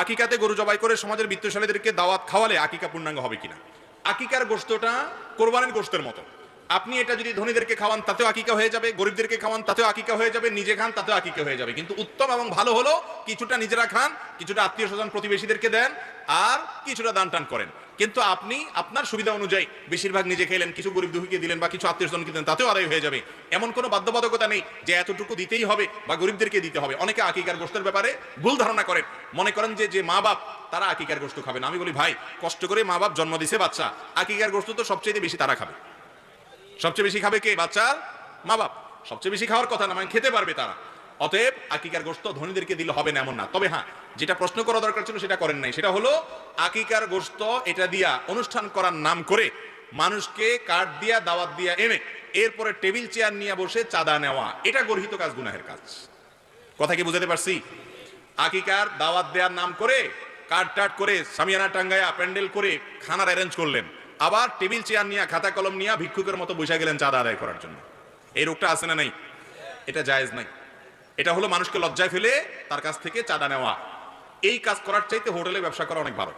আকিকাতে গরু জবাই করে সমাজের বিত্তশালীদেরকে দাওয়াত খাওয়ালে আকিকা পূর্ণাঙ্গ হবে কিনা? আকিকার গোশতটা কোরবানির গোশতের মতো। আপনি এটা যদি ধনীদেরকে খাওয়ান তাতেও আকিকা হয়ে যাবে, গরিবদেরকে খাওয়ান তাতেও আকিকা হয়ে যাবে, নিজে খান তাতেও আকিকা হয়ে যাবে। কিন্তু উত্তম এবং ভালো হলো কিছুটা নিজেরা খান, কিছুটা আত্মীয় স্বজন প্রতিবেশীদেরকে দেন, আর কিছুটা দান টান করেন। কিন্তু আপনি আপনার সুবিধা অনুযায়ী বেশিরভাগ নিজে খেলেন, কিছু গরিব দুঃখীকে দিলেন বা কিছু আত্মীয় স্বজনকে দিলেন, তাতেও আদায় হয়ে যাবে। এমন কোনো বাধ্যবাধকতা নেই যে এতটুকু দিতেই হবে বা গরিবদেরকে দিতে হবে। অনেকে আকিকার গোশতের ব্যাপারে ভুল ধারণা করেন, মনে করেন যে মা বাপ তারা আকিকার গোশত খাবে না। আমি বলি ভাই, কষ্ট করে মা বাপ জন্ম দিছে বাচ্চা, আকিকার গোশত তো সবচেয়ে বেশি তারা খাবে। সবচেয়ে বেশি খাবে কে? বাচ্চার মা বাপ। সবচেয়ে বেশি খাওয়ার কথা না, মানে খেতে পারবে তারা। অতএব আকিকার গোশত ধনীদেরকে দিলে হবে না এমন না। তবে হ্যাঁ, যেটা প্রশ্ন করা দরকার ছিল সেটা করেন নাই, সেটা হলো আকিকার গোশত এটা দিয়া অনুষ্ঠান করার নাম করে মানুষকে কার্ড দিয়া দাওয়াত দিয়া এনে এরপরে টেবিল চেয়ার নিয়ে বসে চাঁদা নেওয়া, এটা গর্হিত কাজ, গুনাহের কাজ। কথা কি বুঝাতে পারছি? আকিকার দাওয়াত দেওয়ার নাম করে কার্ড টাট করে সামিয়ানা টাঙ্গায়া প্যান্ডেল করে খানার অ্যারেঞ্জ করলেন, আবার টেবিল চেয়ার নিয়ে খাতা কলম নিয়ে ভিক্ষুকের মতো বসে গেলেন চাঁদা আদায় করার জন্য। এই রোগটা আছে না নাই? এটা জায়েজ নাই। এটা হলো মানুষকে লজ্জায় ফেলে তার কাছ থেকে চাঁদা নেওয়া। এই কাজ করার চাইতে হোটেলে ব্যবসা করা অনেক ভালো।